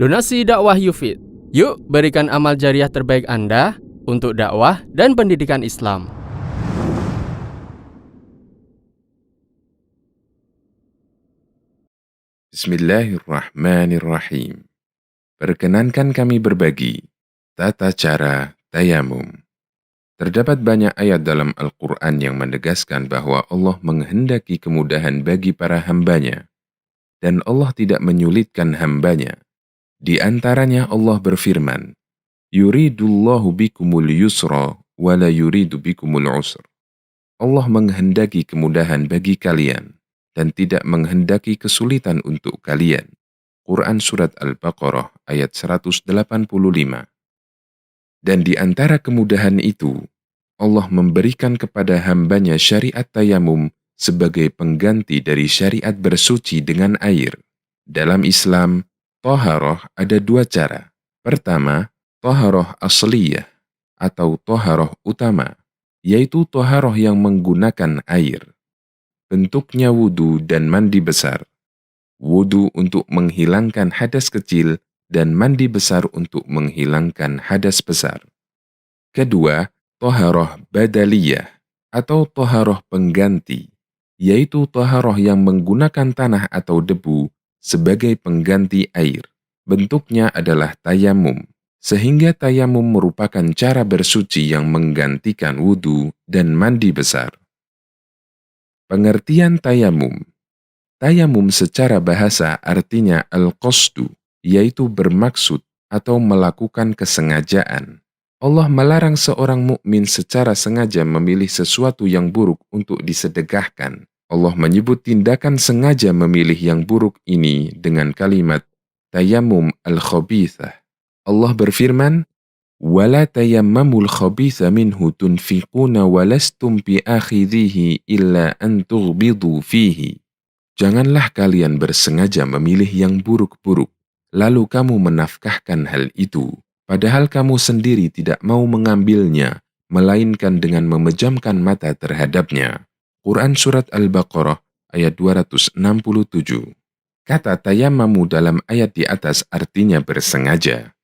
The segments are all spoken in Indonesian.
Donasi dakwah Yufid. Yuk berikan amal jariah terbaik Anda untuk dakwah dan pendidikan Islam. Bismillahirrahmanirrahim. Perkenankan kami berbagi tata cara tayamum. Terdapat banyak ayat dalam Al-Quran yang menegaskan bahwa Allah menghendaki kemudahan bagi para hambanya, dan Allah tidak menyulitkan hambanya. Di antaranya Allah berfirman, Yuridullahu bikumul yusra, wa la yuridu bikumul usr. Allah menghendaki kemudahan bagi kalian, dan tidak menghendaki kesulitan untuk kalian. Quran Surat Al-Baqarah ayat 185. Dan di antara kemudahan itu, Allah memberikan kepada hambanya syariat tayamum sebagai pengganti dari syariat bersuci dengan air. Dalam Islam, toharoh ada dua cara. Pertama, toharoh asliyah atau toharoh utama, yaitu toharoh yang menggunakan air. Bentuknya wudu dan mandi besar. Wudu untuk menghilangkan hadas kecil dan mandi besar untuk menghilangkan hadas besar. Kedua, toharoh badaliyah atau toharoh pengganti, yaitu toharoh yang menggunakan tanah atau debu sebagai pengganti air. Bentuknya adalah tayamum, sehingga tayamum merupakan cara bersuci yang menggantikan wudu dan mandi besar. Pengertian tayamum. Tayamum secara bahasa artinya al-qasdu, yaitu bermaksud atau melakukan kesengajaan. Allah melarang seorang mukmin secara sengaja memilih sesuatu yang buruk untuk disedekahkan. Allah menyebut tindakan sengaja memilih yang buruk ini dengan kalimat tayamum al-khabithah. Allah berfirman, وَلَا تَيَمَّمُوا الْخَبِيثَ مِنْهُ تُنْفِقُونَ وَلَسْتُمْ بِآخِذِيهِ إِلَّا أَنْ تُغْمِضُوا فِيهِ. Janganlah kalian bersengaja memilih yang buruk-buruk, lalu kamu menafkahkan hal itu, padahal kamu sendiri tidak mau mengambilnya, melainkan dengan memejamkan mata terhadapnya. Quran Surat Al-Baqarah ayat 267. Kata tayammamu dalam ayat di atas artinya bersengaja.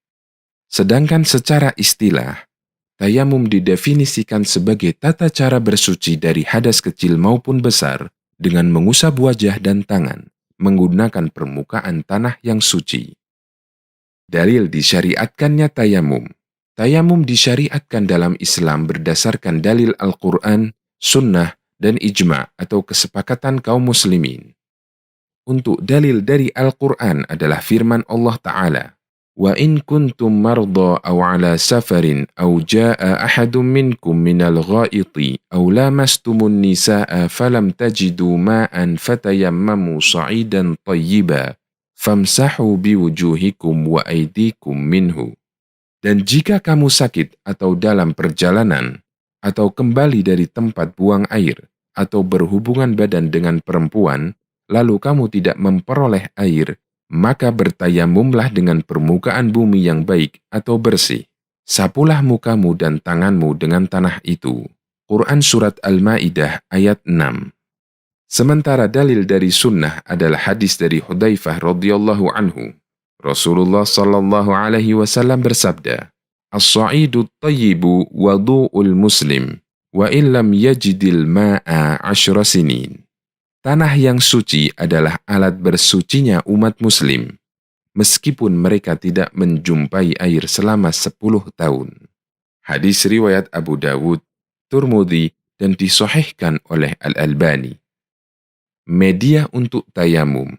Sedangkan secara istilah, tayamum didefinisikan sebagai tata cara bersuci dari hadas kecil maupun besar, dengan mengusap wajah dan tangan, menggunakan permukaan tanah yang suci. Dalil disyariatkannya tayamum. Tayamum disyariatkan dalam Islam berdasarkan dalil Al-Quran, Sunnah, dan Ijma' atau kesepakatan kaum muslimin. Untuk dalil dari Al-Quran adalah firman Allah Ta'ala, وَإِن كُنْتُمْ مَرْضَى أَوْ عَلَى سَفَرٍ أَوْ جَاءَ أَحَدٌ مِّنْكُمْ مِنَ الْغَائِطِ أَوْ لَامَسْتُمُ النِّسَاءَ فَلَمْ تَجِدُوا مَاءً فَتَيَمَّمُوا صَعِيدًا طَيِّبًا فَامْسَحُوا بِوُجُوهِكُمْ وَأَيْدِيكُمْ مِنْهُ. Dan jika kamu sakit atau dalam perjalanan, atau kembali dari tempat buang air, atau berhubungan badan dengan perempuan, lalu kamu tidak memperoleh air, maka bertayamumlah dengan permukaan bumi yang baik atau bersih. Sapulah mukamu dan tanganmu dengan tanah itu. Quran Surat Al-Ma'idah ayat 6. Sementara dalil dari sunnah adalah hadis dari Hudzaifah radhiyallahu anhu. Rasulullah sallallahu alaihi wasallam bersabda, As-sa'idu tayyibu wadu'ul muslim, wa illam yajidil ma'a 10 sinin. Tanah yang suci adalah alat bersucinya umat muslim, meskipun mereka tidak menjumpai air selama 10 tahun. Hadis riwayat Abu Dawud, Tirmidzi, dan disahihkan oleh Al-Albani. Media untuk tayamum.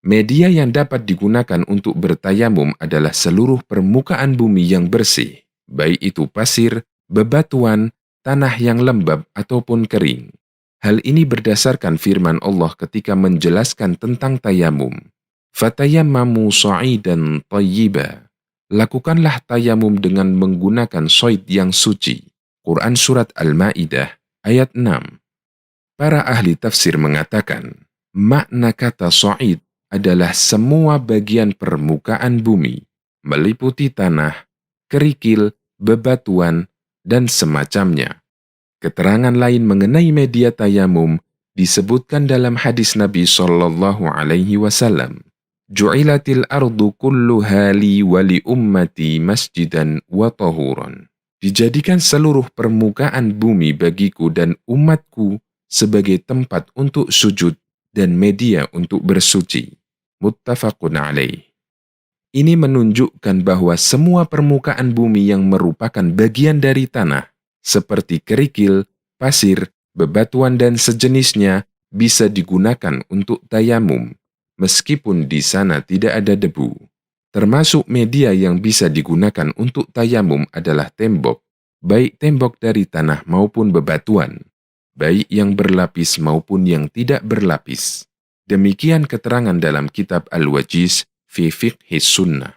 Media yang dapat digunakan untuk bertayamum adalah seluruh permukaan bumi yang bersih, baik itu pasir, bebatuan, tanah yang lembab ataupun kering. Hal ini berdasarkan firman Allah ketika menjelaskan tentang tayamum. Fatayammamu sa'idan tayyiba. Lakukanlah tayamum dengan menggunakan soid yang suci. Quran Surat Al-Ma'idah ayat 6. Para ahli tafsir mengatakan, makna kata sa'id adalah semua bagian permukaan bumi, meliputi tanah, kerikil, bebatuan, dan semacamnya. Keterangan lain mengenai media tayamum disebutkan dalam hadis Nabi Shallallahu Alaihi Wasallam. Ju'ilatil ardu kulluha li wa li ummati masjidan wa tahuran. Dijadikan seluruh permukaan bumi bagiku dan umatku sebagai tempat untuk sujud dan media untuk bersuci. Muttafaqun alaih. Ini menunjukkan bahwa semua permukaan bumi yang merupakan bagian dari tanah, seperti kerikil, pasir, bebatuan dan sejenisnya, bisa digunakan untuk tayamum, meskipun di sana tidak ada debu. Termasuk media yang bisa digunakan untuk tayamum adalah tembok, baik tembok dari tanah maupun bebatuan, baik yang berlapis maupun yang tidak berlapis. Demikian keterangan dalam kitab Al-Wajiz fi Fiqhis Sunnah.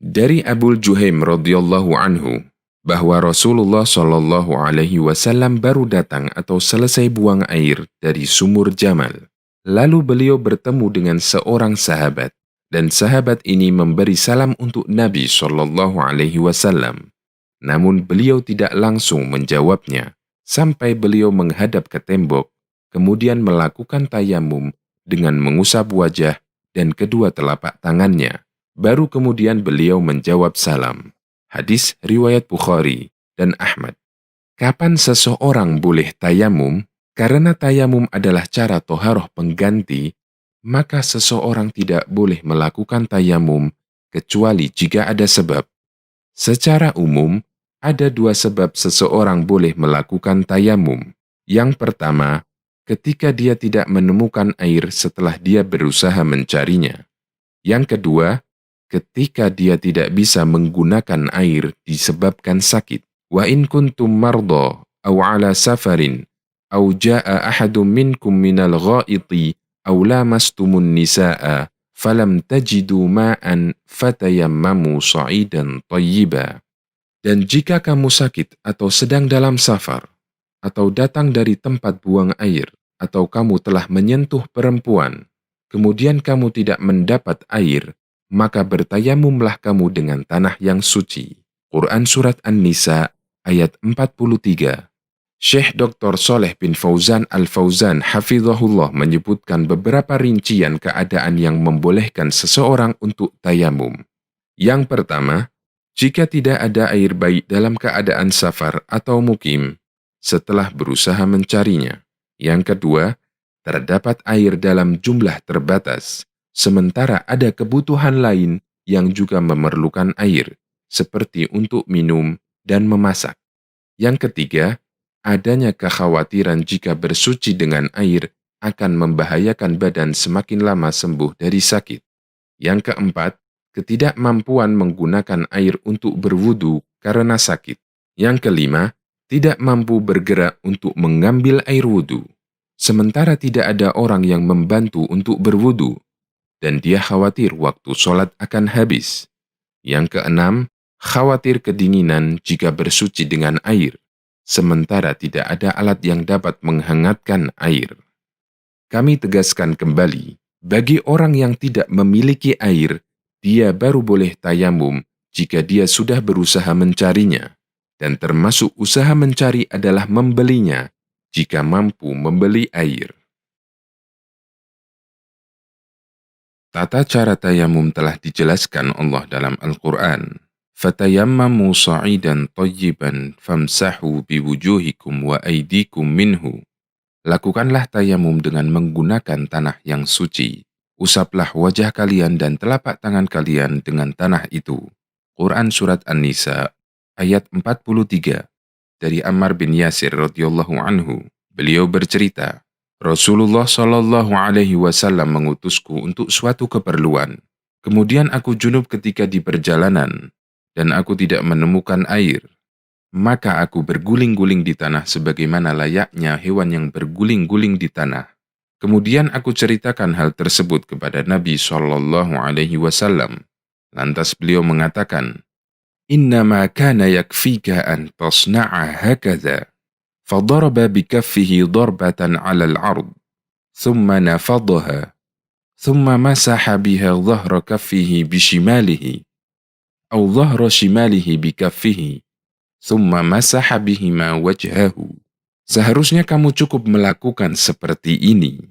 Dari Abu Juhaim radhiyallahu anhu, bahwa Rasulullah Shallallahu alaihi wasallam baru datang atau selesai buang air dari sumur Jamal. Lalu beliau bertemu dengan seorang sahabat, dan sahabat ini memberi salam untuk Nabi Shallallahu alaihi wasallam. Namun beliau tidak langsung menjawabnya, sampai beliau menghadap ke tembok, kemudian melakukan tayamum dengan mengusap wajah dan kedua telapak tangannya. Baru kemudian beliau menjawab salam. Hadis riwayat Bukhari dan Ahmad. Kapan seseorang boleh tayamum? Karena tayamum adalah cara toharoh pengganti, maka seseorang tidak boleh melakukan tayamum kecuali jika ada sebab. Secara umum, ada dua sebab seseorang boleh melakukan tayamum. Yang pertama, ketika dia tidak menemukan air setelah dia berusaha mencarinya. Yang kedua, ketika dia tidak bisa menggunakan air disebabkan sakit. Wa in kuntum marda aw ala safarin aw jaa ahadun minkum minal ghaiti aw lamastumun nisaa falam tajidu ma'an fatayammamu sa'idan tayyiba. Dan jika kamu sakit atau sedang dalam safar, atau datang dari tempat buang air, atau kamu telah menyentuh perempuan, kemudian kamu tidak mendapat air, maka bertayamumlah kamu dengan tanah yang suci. Quran Surat An-Nisa ayat 43. Syekh Dr. Shaleh bin Fauzan Al-Fauzan hafizahullah menyebutkan beberapa rincian keadaan yang membolehkan seseorang untuk tayamum. Yang pertama, jika tidak ada air baik dalam keadaan safar atau mukim, setelah berusaha mencarinya. Yang kedua, terdapat air dalam jumlah terbatas, sementara ada kebutuhan lain yang juga memerlukan air, seperti untuk minum dan memasak. Yang ketiga, adanya kekhawatiran jika bersuci dengan air akan membahayakan badan semakin lama sembuh dari sakit. Yang keempat, ketidakmampuan menggunakan air untuk berwudu karena sakit. Yang kelima, tidak mampu bergerak untuk mengambil air wudu, sementara tidak ada orang yang membantu untuk berwudu, dan dia khawatir waktu sholat akan habis. Yang keenam, khawatir kedinginan jika bersuci dengan air, sementara tidak ada alat yang dapat menghangatkan air. Kami tegaskan kembali, bagi orang yang tidak memiliki air, dia baru boleh tayamum jika dia sudah berusaha mencarinya, dan termasuk usaha mencari adalah membelinya jika mampu membeli air. Tata cara tayamum telah dijelaskan Allah dalam Al-Quran. فَتَيَمَّمُوا صَعِيدًا طَيِّبًا فَامْسَحُوا بِوُجُوهِكُمْ وَأَيْدِيكُمْ مِنْهُ. Lakukanlah tayamum dengan menggunakan tanah yang suci. Usaplah wajah kalian dan telapak tangan kalian dengan tanah itu. Quran Surat An-Nisa ayat 43. Dari Ammar bin Yasir radhiyallahu anhu, beliau bercerita, Rasulullah Shallallahu alaihi wasallam mengutusku untuk suatu keperluan. Kemudian aku junub ketika di perjalanan, dan aku tidak menemukan air. Maka aku berguling-guling di tanah sebagaimana layaknya hewan yang berguling-guling di tanah. Kemudian aku ceritakan hal tersebut kepada Nabi Shallallahu alaihi wasallam. Lantas beliau mengatakan, Innama kana yakfika an tasna'a hakadha. Fadaraba bikaffihi darbatan 'ala al-'ard, thumma nafadhaha, thumma masaha biha dhahra kaffihi bishimalihi. أو ظهر شماله بكفه ثم مسح بهما وجهه. Seharusnya kamu cukup melakukan seperti ini.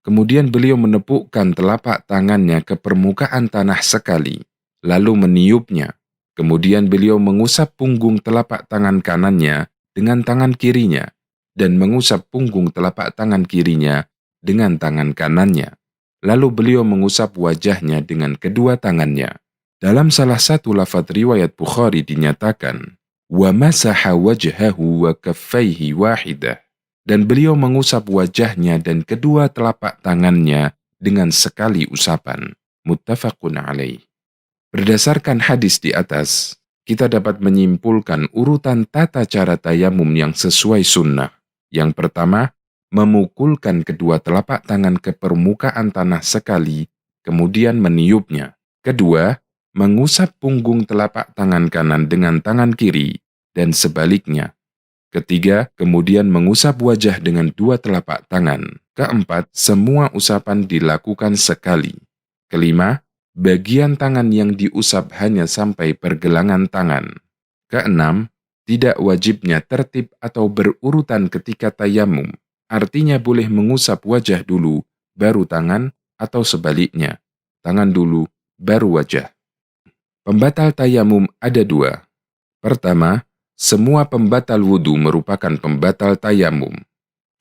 Kemudian beliau menepukkan telapak tangannya ke permukaan tanah sekali, lalu meniupnya. Kemudian beliau mengusap punggung telapak tangan kanannya dengan tangan kirinya, dan mengusap punggung telapak tangan kirinya dengan tangan kanannya. Lalu beliau mengusap wajahnya dengan kedua tangannya. Dalam salah satu lafaz riwayat Bukhari dinyatakan, wa masaha wajhahu wa kaffaihi wahidah. Dan beliau mengusap wajahnya dan kedua telapak tangannya dengan sekali usapan. Muttafaqun alaih. Berdasarkan hadis di atas, kita dapat menyimpulkan urutan tata cara tayamum yang sesuai sunnah. Yang pertama, memukulkan kedua telapak tangan ke permukaan tanah sekali, kemudian meniupnya. Kedua, mengusap punggung telapak tangan kanan dengan tangan kiri, dan sebaliknya. Ketiga, kemudian mengusap wajah dengan dua telapak tangan. Keempat, semua usapan dilakukan sekali. Kelima, bagian tangan yang diusap hanya sampai pergelangan tangan. Keenam, tidak wajibnya tertib atau berurutan ketika tayamum. Artinya boleh mengusap wajah dulu, baru tangan, atau sebaliknya. Tangan dulu, baru wajah. Pembatal tayamum ada dua. Pertama, semua pembatal wudhu merupakan pembatal tayamum.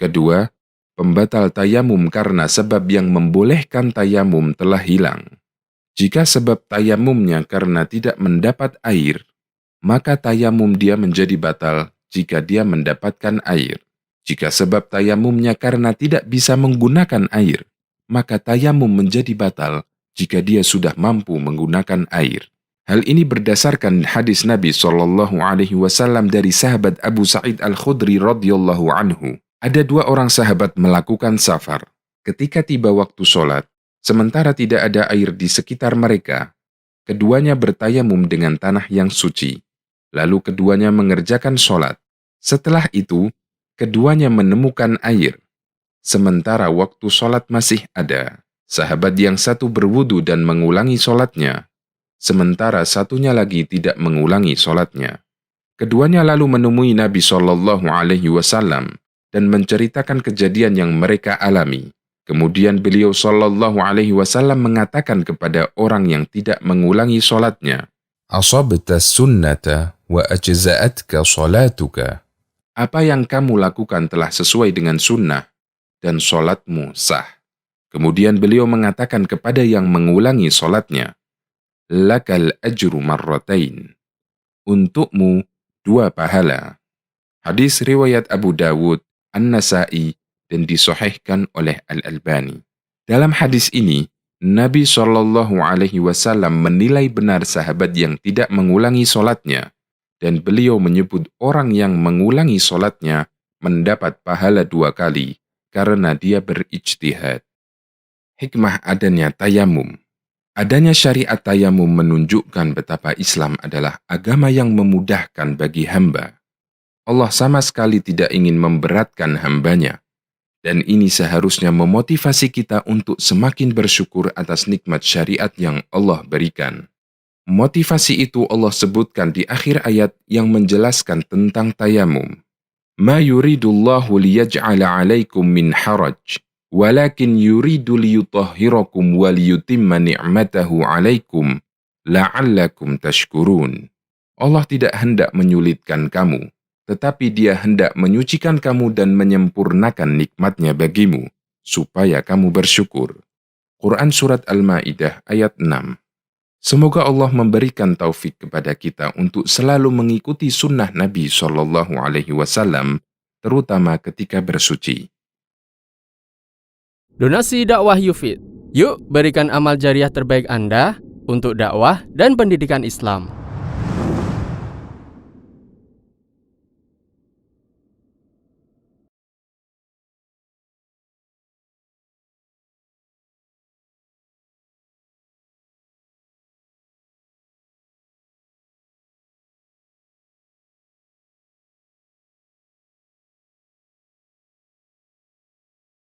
Kedua, pembatal tayamum karena sebab yang membolehkan tayamum telah hilang. Jika sebab tayamumnya karena tidak mendapat air, maka tayamum dia menjadi batal jika dia mendapatkan air. Jika sebab tayamumnya karena tidak bisa menggunakan air, maka tayamum menjadi batal jika dia sudah mampu menggunakan air. Hal ini berdasarkan hadis Nabi SAW dari sahabat Abu Sa'id Al-Khudri radhiyallahu anhu. Ada dua orang sahabat melakukan safar. Ketika tiba waktu sholat, sementara tidak ada air di sekitar mereka, keduanya bertayamum dengan tanah yang suci. Lalu keduanya mengerjakan sholat. Setelah itu, keduanya menemukan air. Sementara waktu sholat masih ada, sahabat yang satu berwudu dan mengulangi sholatnya, sementara satunya lagi tidak mengulangi sholatnya. Keduanya lalu menemui Nabi SAW dan menceritakan kejadian yang mereka alami. Kemudian beliau SAW mengatakan kepada orang yang tidak mengulangi sholatnya, "Asabta sunnata wa ajza'atka sholatuka." Apa yang kamu lakukan telah sesuai dengan sunnah dan sholatmu sah. Kemudian beliau mengatakan kepada yang mengulangi sholatnya, lakal ajru marratain. Untukmu dua pahala. Hadis riwayat Abu Dawud, An-Nasai, dan disahihkan oleh Al-Albani. Dalam hadis ini, Nabi SAW menilai benar sahabat yang tidak mengulangi sholatnya, dan beliau menyebut orang yang mengulangi sholatnya mendapat pahala dua kali karena dia berijtihad. Hikmah adanya tayamum. Adanya syariat tayamum menunjukkan betapa Islam adalah agama yang memudahkan bagi hamba. Allah sama sekali tidak ingin memberatkan hambanya. Dan ini seharusnya memotivasi kita untuk semakin bersyukur atas nikmat syariat yang Allah berikan. Motivasi itu Allah sebutkan di akhir ayat yang menjelaskan tentang tayamum. Ma yuridullahu liyaj'ala alaikum min haraj. Walakin yuridu liyutahhirakum wa liyutimma ni'matahu 'alaikum la'allakum tashkurun. Allah tidak hendak menyulitkan kamu, tetapi Dia hendak menyucikan kamu dan menyempurnakan nikmatnya bagimu, supaya kamu bersyukur. Quran Surat Al-Ma'idah ayat 6. Semoga Allah memberikan taufik kepada kita untuk selalu mengikuti sunnah Nabi SAW, terutama ketika bersuci. Donasi dakwah Yufid. Yuk berikan amal jariah terbaik Anda untuk dakwah dan pendidikan Islam.